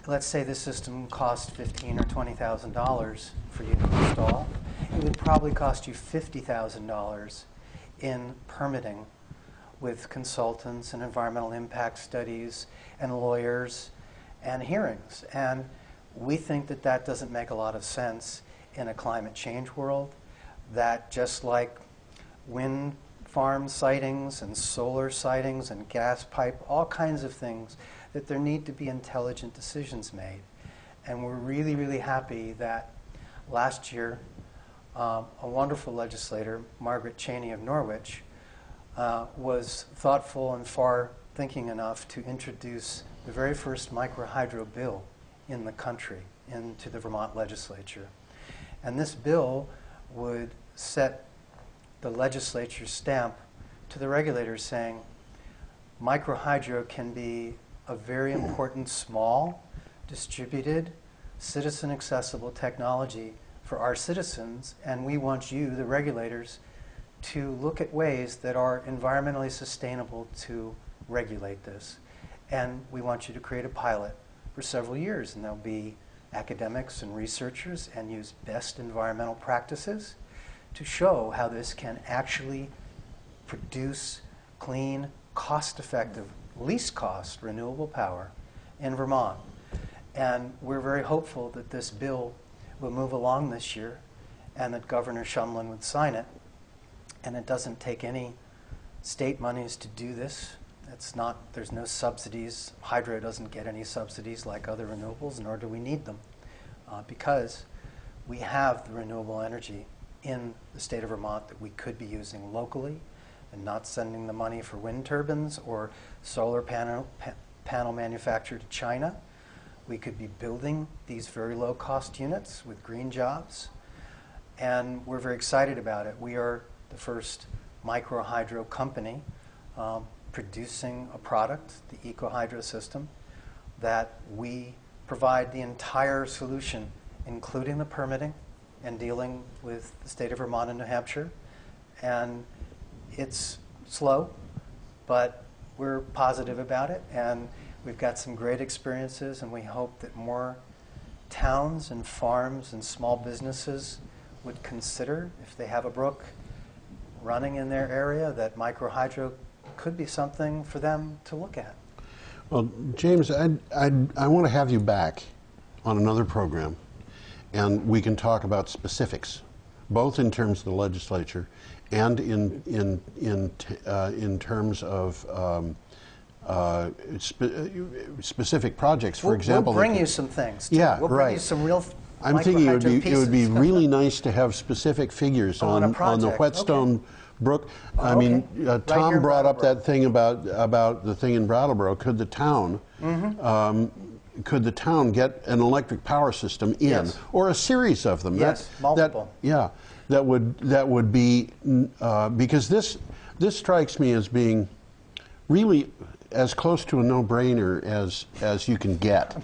let's say the system cost $15,000 or $20,000 for you to install, it would probably cost you $50,000 in permitting with consultants and environmental impact studies and lawyers and hearings. And we think that that doesn't make a lot of sense in a climate change world, that just like wind farm sightings and solar sightings and gas pipe, all kinds of things, that there need to be intelligent decisions made. And we're really, really happy that last year a wonderful legislator, Margaret Cheney of Norwich, was thoughtful and far-thinking enough to introduce the very first microhydro bill in the country into the Vermont legislature. And this bill would set the legislature's stamp to the regulators saying, microhydro can be a very important, small, distributed, citizen-accessible technology for our citizens, and we want you, the regulators, to look at ways that are environmentally sustainable to regulate this. And we want you to create a pilot for several years, and there'll be academics and researchers and use best environmental practices to show how this can actually produce clean, cost-effective, least cost renewable power in Vermont. And we're very hopeful that this bill will move along this year and that Governor Shumlin would sign it. And it doesn't take any state monies to do this. It's not, there's no subsidies. Hydro doesn't get any subsidies like other renewables, nor do we need them, because we have the renewable energy in the state of Vermont that we could be using locally and not sending the money for wind turbines or solar panel manufacture to China. We could be building these very low-cost units with green jobs, and we're very excited about it. We are the first microhydro company producing a product, the EcoHydro system, that we provide the entire solution, including the permitting and dealing with the state of Vermont and New Hampshire. And it's slow, but we're positive about it, and we've got some great experiences, and we hope that more towns and farms and small businesses would consider, if they have a brook running in their area, that microhydro could be something for them to look at. Well, James, I want to have you back on another program, and we can talk about specifics, both in terms of the legislature and in terms of specific projects. For example, we'll bring you some things. Too. Yeah, we'll bring you some real. I'm thinking it would be really nice to have specific figures on the Whetstone Brook. I mean, Tom brought up that thing about the thing in Brattleboro. Could the town could the town get an electric power system in, or a series of them? Yes, multiple. That would be because this strikes me as being really as close to a no-brainer as you can get.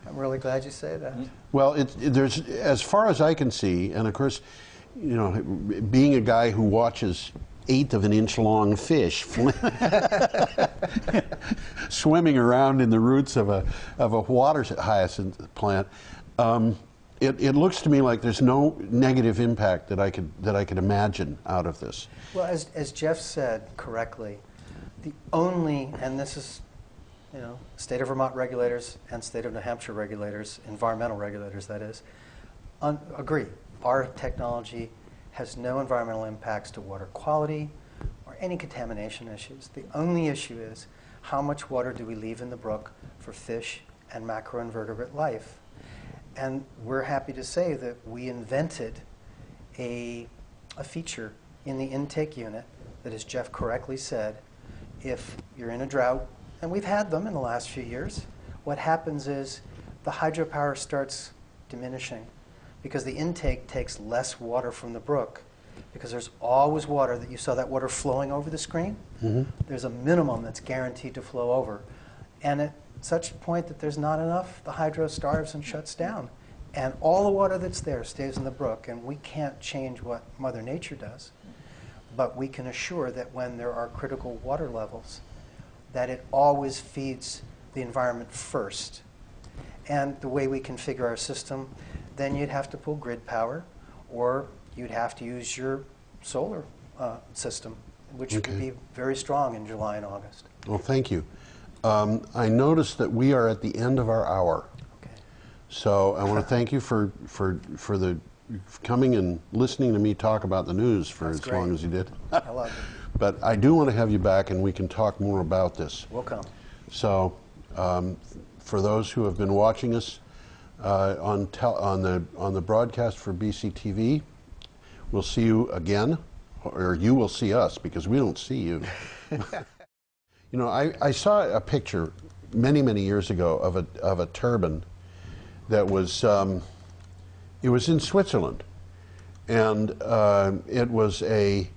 I'm really glad you say that. Well, there's, as far as I can see, and of course, you know, being a guy who watches 1/8 of an inch long fish swimming around in the roots of a water hyacinth plant, it looks to me like there's no negative impact that I could imagine out of this. Well, as Jeff said correctly, the only, and this is, you know, state of Vermont regulators and state of New Hampshire regulators, environmental regulators that is, agree. Our technology has no environmental impacts to water quality or any contamination issues. The only issue is how much water do we leave in the brook for fish and macroinvertebrate life. And we're happy to say that we invented a feature in the intake unit that, as Jeff correctly said, if you're in a drought, and we've had them in the last few years, what happens is the hydropower starts diminishing because the intake takes less water from the brook, because there's always water. That you saw that water flowing over the screen. There's a minimum that's guaranteed to flow over, and at such a point that there's not enough, the hydro starves and shuts down, and all the water that's there stays in the brook. And we can't change what Mother Nature does, but we can assure that when there are critical water levels, that it always feeds the environment first. And the way we configure our system, then you'd have to pull grid power, or you'd have to use your solar system, which would be very strong in July and August. Well, thank you. I noticed that we are at the end of our hour. Okay. So I want to thank you for coming and listening to me talk about the news for as long as you did. I love it. But I do want to have you back, and we can talk more about this. We'll come. So for those who have been watching us on the broadcast for BCTV, we'll see you again, or you will see us, because we don't see you. You know, I saw a picture many, many years ago of a turbine that was it was in Switzerland, and it was a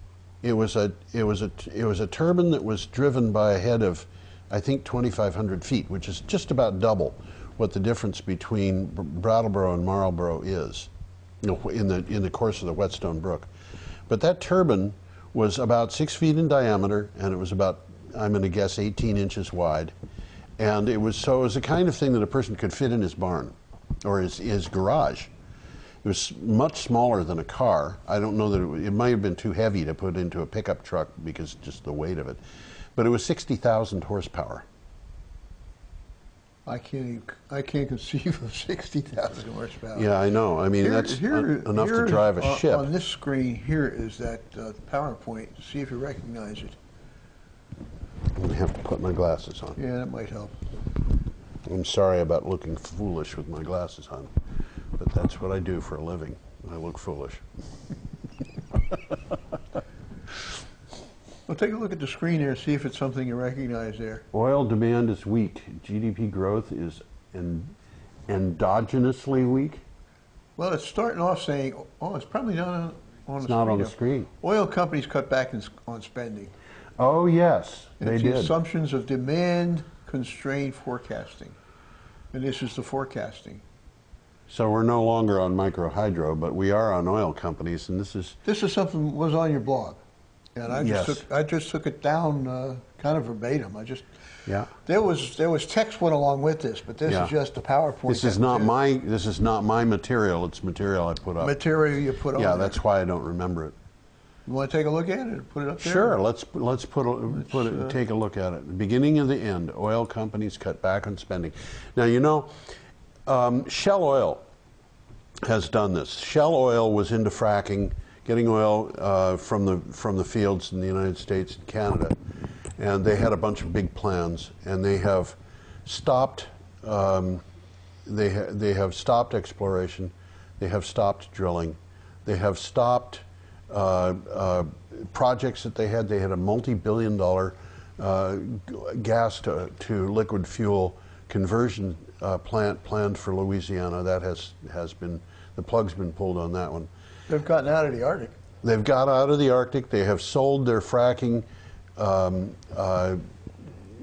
turbine that was driven by a head of, I think, 2,500 feet, which is just about double what the difference between Brattleboro and Marlborough is, you know, in the course of the Whetstone Brook. But that turbine was about 6 feet in diameter, and it was about, I'm going to guess, 18 inches wide. And it was the kind of thing that a person could fit in his barn or his garage. It was much smaller than a car. I don't know that it might have been too heavy to put into a pickup truck because just the weight of it. But it was 60,000 horsepower. I can't conceive of 60,000 horsepower. Yeah, I know. I mean, that's enough to drive a ship. On this screen here is that PowerPoint. See if you recognize it. I'm going to have to put my glasses on. Yeah, that might help. I'm sorry about looking foolish with my glasses on, but that's what I do for a living. I look foolish. Well, take a look at the screen there, see if it's something you recognize there. Oil demand is weak. GDP growth is endogenously weak. Well, it's starting off saying, oh, it's probably not on the screen. It's not on the screen. Oil companies cut back on spending. Oh, yes, they did. Assumptions of demand-constrained forecasting. And this is the forecasting. So we're no longer on microhydro, but we are on oil companies, and this is something that was on your blog. And I just took it down kind of verbatim. There was text went along with this, but this is just the PowerPoint. This is not my material. It's material I put up. Material you put on. Yeah, that's why I don't remember it. You want to take a look at it or put it up there? Sure, take a look at it. The beginning of the end, oil companies cut back on spending. Now, you know, Shell Oil has done this. Shell Oil was into fracking, getting oil from the fields in the United States and Canada, and they had a bunch of big plans, and they have stopped. They have stopped exploration. They have stopped drilling. They have stopped projects that they had. They had a multi-billion-dollar gas to liquid fuel conversion plant planned for Louisiana. That has been, the plug's been pulled on that one. They've gotten out of the Arctic. They've got out of the Arctic. They have sold their fracking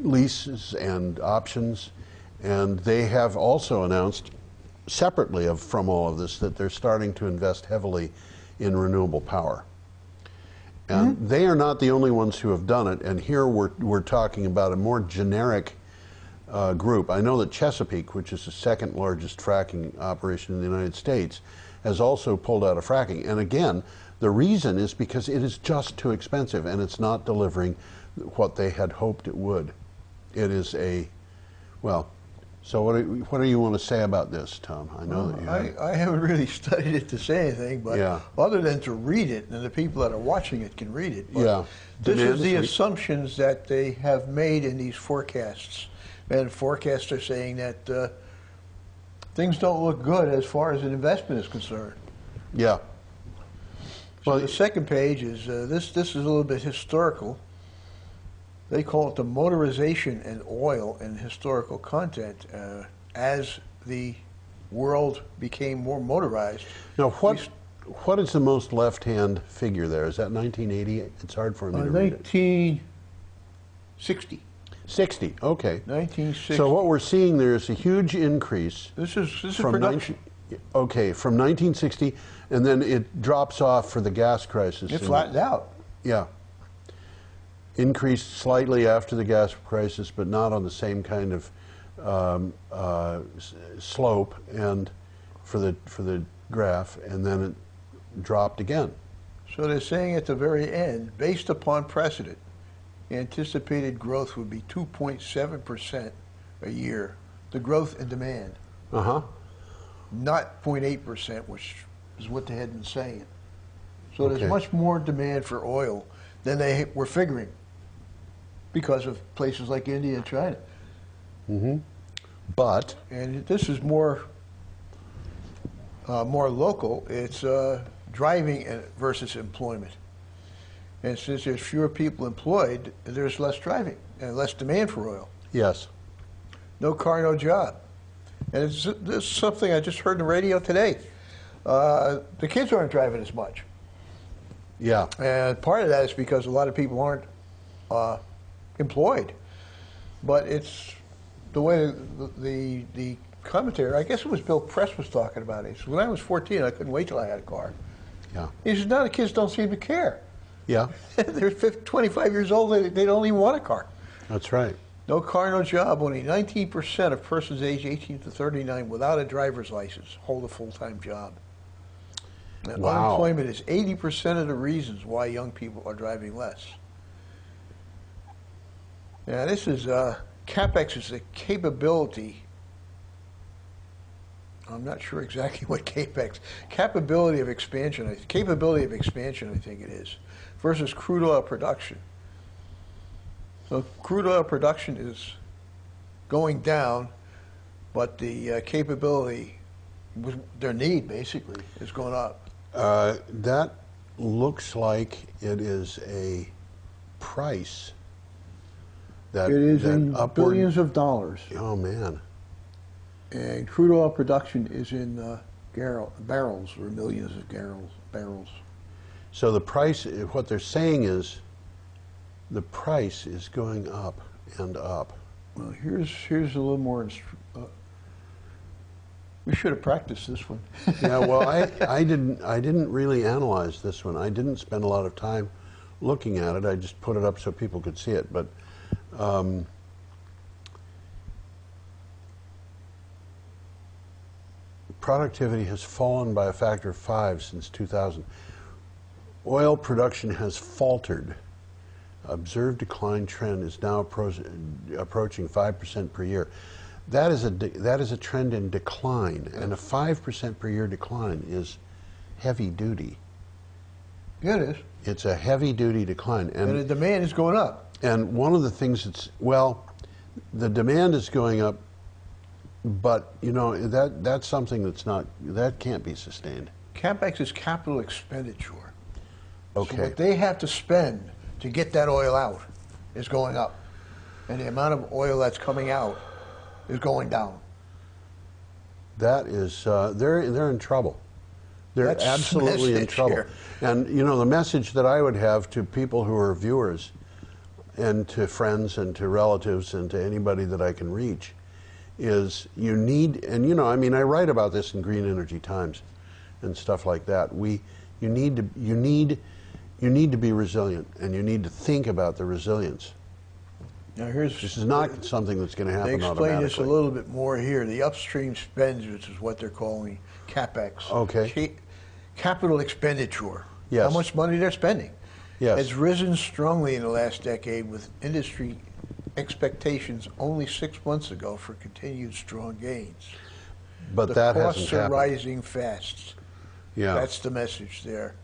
leases and options, and they have also announced separately from all of this that they're starting to invest heavily in renewable power. And they are not the only ones who have done it, and here we're talking about a more generic group. I know that Chesapeake, which is the second largest fracking operation in the United States, has also pulled out of fracking. And again, the reason is because it is just too expensive and it's not delivering what they had hoped it would. It is well, so what do you want to say about this, Tom? I know that you I haven't really studied it to say anything, but other than to read it, and the people that are watching it can read it. But this is the assumptions that they have made in these forecasts. And forecasts are saying that things don't look good as far as an investment is concerned. Yeah. So well, the second page is, this is a little bit historical. They call it the motorization and oil and historical content as the world became more motorized. Now, what is the most left-hand figure there? Is that 1980? It's hard for me to read it. 1960. 60, okay. 1960. So what we're seeing there is a huge increase. This is production. From 1960, and then it drops off for the gas crisis. It flattened out. Yeah. Increased slightly after the gas crisis, but not on the same kind of slope and for the graph, and then it dropped again. So they're saying at the very end, based upon precedent, anticipated growth would be 2.7% a year, the growth in demand. Not 0.8%, which is what they had been saying. So there's much more demand for oil than they were figuring because of places like India and China. But and this is more local. It's driving versus employment. And since there's fewer people employed, there's less driving and less demand for oil. Yes. No car, no job. And this is something I just heard on the radio today. The kids aren't driving as much. Yeah. And part of that is because a lot of people aren't employed. But it's the way the commentator, I guess it was Bill Press was talking about it. He said, when I was 14, I couldn't wait till I had a car. Yeah. He said, now the kids don't seem to care. Yeah. They're 25 years old, they don't even want a car. That's right. No car, no job. Only 19% of persons aged 18 to 39 without a driver's license hold a full-time job. And unemployment is 80% of the reasons why young people are driving less. Now this is, CapEx is a capability. I'm not sure exactly what capability of expansion, I think it is, versus crude oil production. So crude oil production is going down, but the capability, their need basically, is going up. That looks like it is a price that it is in upward, billions of dollars. Oh man! And crude oil production is in barrels or millions of barrels. So the price, what they're saying is, the price is going up and up. Well, here's a little more. We should have practiced this one. Yeah, well, I didn't really analyze this one. I didn't spend a lot of time looking at it. I just put it up so people could see it. But productivity has fallen by a factor of 5 since 2000. oil production has faltered. Observed decline trend is now approaching 5% per year. That is a trend in decline, and a 5% per year decline is heavy duty. Yeah, it is. It's a heavy duty decline, And the demand is going up. and one of the things that's, well, the demand is going up, but you know that's something that can't be sustained. CapEx is capital expenditure. Okay. So what they have to spend to get that oil out is going up, and the amount of oil that's coming out is going down. That is, they're in trouble. They're That's the absolutely in message trouble. here. And you know, the message that I would have to people who are viewers, and to friends and to relatives and to anybody that I can reach, is you need, and you know, I mean, I write about this in Green Energy Times and stuff like that. You need to be resilient, and you need to think about the resilience. Now here's This is not something that's going to happen they explain automatically. this a little bit more here. The upstream spends, which is what they're calling CapEx. Okay. Capital expenditure. Yes. How much money they're spending. Yes. Has risen strongly in the last decade, with industry expectations only 6 months ago for continued strong gains. But The that hasn't costs are happened. rising fast. Yeah. That's the message there.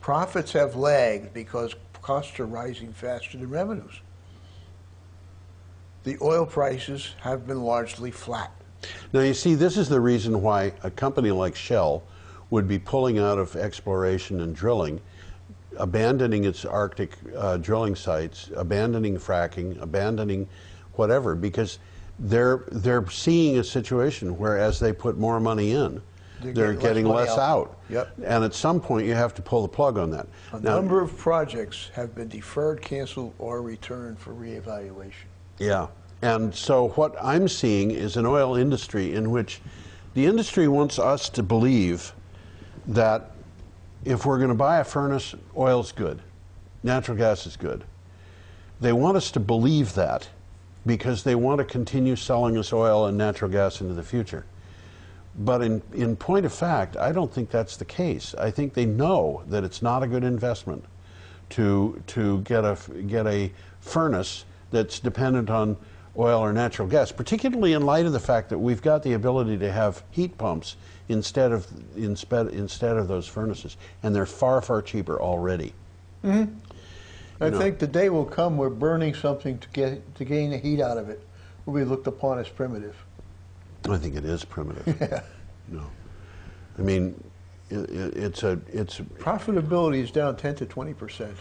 Profits have lagged because costs are rising faster than revenues. The oil prices have been largely flat. Now, you see, this is the reason why a company like Shell would be pulling out of exploration and drilling, abandoning its Arctic drilling sites, abandoning fracking, abandoning whatever, because they're seeing a situation where as they put more money in, they're getting less out. Yep. And at some point, you have to pull the plug on that. A Now, number of projects have been deferred, canceled, or returned for reevaluation. yeah. And so what I'm seeing is an oil industry in which the industry wants us to believe that if we're going to buy a furnace, oil's good, natural gas is good. They want us to believe that because they want to continue selling us oil and natural gas into the future. But in point of fact, I don't think that's the case. I think they know that it's not a good investment to get a furnace that's dependent on oil or natural gas, particularly in light of the fact that we've got the ability to have heat pumps instead of those furnaces, and they're far, far cheaper already. Mm-hmm. I think the day will come where burning something to gain the heat out of it will be looked upon as primitive. I think it is primitive. Yeah. No, I mean, it's Profitability is down 10 to 20%.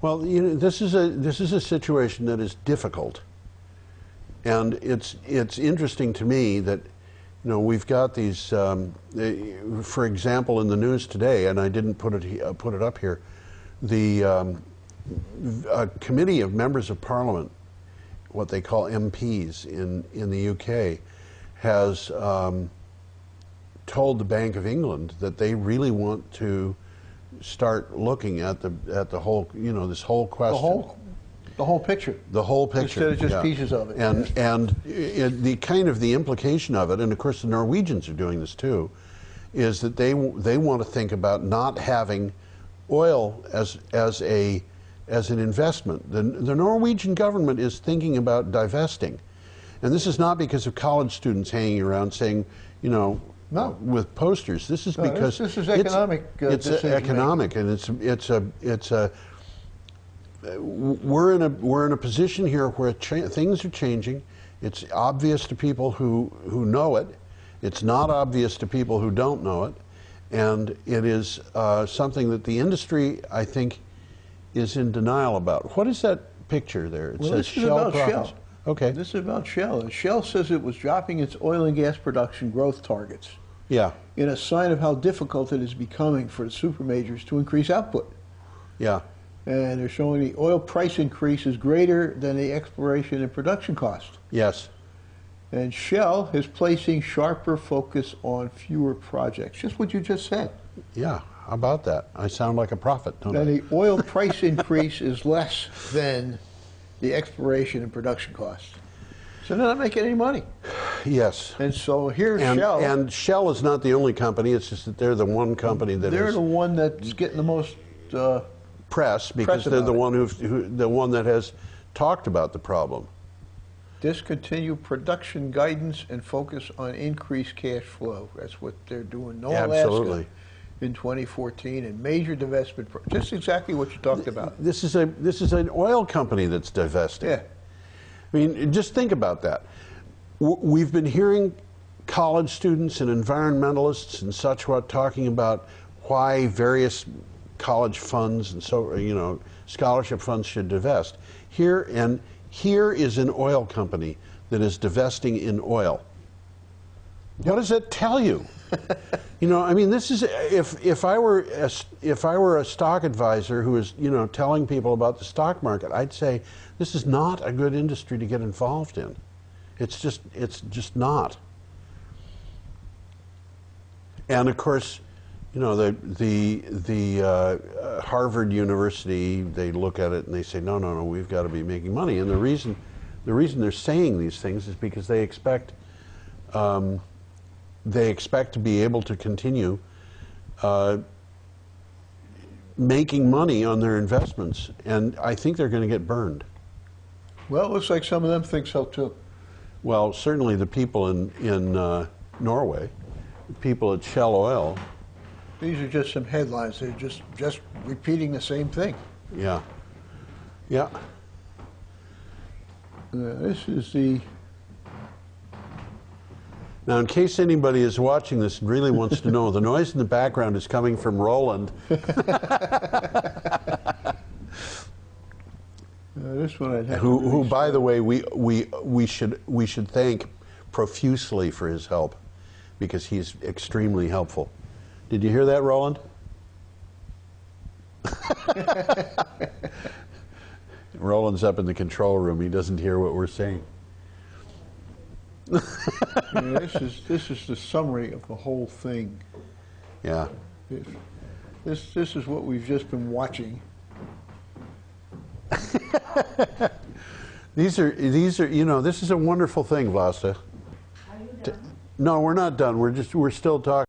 well, you know, this is a situation that is difficult, and it's interesting to me that, you know, we've got these, for example, in the news today, and I didn't put it up here, the a committee of members of Parliament, what they call MPs in the UK, has told the Bank of England that they really want to start looking at the whole, you know, this whole question. The whole picture. The whole picture. Instead of just yeah. pieces of it. And the kind of the implication of it, and of course the Norwegians are doing this too, is that they want to think about not having oil as an investment. The Norwegian government is thinking about divesting. And this is not because of college students hanging around saying, you know, no. with posters. This is because this is economic. It's economic, and we're in a position here where things are changing. It's obvious to people who know it. It's not obvious to people who don't know it, and it is something that the industry, I think, is in denial about. What is that picture there? It Well, says this is about profits. Shell. Okay. This is about Shell. And Shell says it was dropping its oil and gas production growth targets Yeah. in a sign of how difficult it is becoming for the super majors to increase output. Yeah. And they're showing the oil price increase is greater than the exploration and production cost. Yes. And Shell is placing sharper focus on fewer projects. Just what you just said. Yeah. How about that? I sound like a prophet, don't And I? the oil price increase is less than the exploration and production costs. So they're not making any money. Yes. And so here's And Shell. and Shell is not the only company. It's just that they're the one company that They're is. the one that's getting the most press because they're the one that has talked about the problem. Discontinue production guidance and focus on increased cash flow. That's what they're doing. No Alaska Absolutely. in 2014 and major divestment. Just exactly what you talked about. This is an oil company that's divesting. Yeah. I mean, just think about that. We've been hearing college students and environmentalists and such what talking about why various college funds and scholarship funds should divest. Here is an oil company that is divesting in oil. What does that tell you? I mean, this is if I were a stock advisor who is telling people about the stock market, I'd say this is not a good industry to get involved in. It's just not. And of course, the Harvard University, they look at it and they say, no, we've got to be making money. And the reason they're saying these things is because they expect to be able to continue making money on their investments. And I think they're going to get burned. Well, it looks like some of them think so too. Well, certainly the people in Norway, the people at Shell Oil. These are just some headlines. They're just repeating the same thing. Yeah. Yeah. This is the... Now, in case anybody is watching this and really wants to know, the noise in the background is coming from Roland. This one I'd have who by the way, we should thank profusely for his help, because he's extremely helpful. Did you hear that, Roland? Roland's up in the control room. He doesn't hear what we're saying. This is the summary of the whole thing. Yeah. This is what we've just been watching. These are this is a wonderful thing, Vlasta. Are you done? No, we're not done. We're still talking.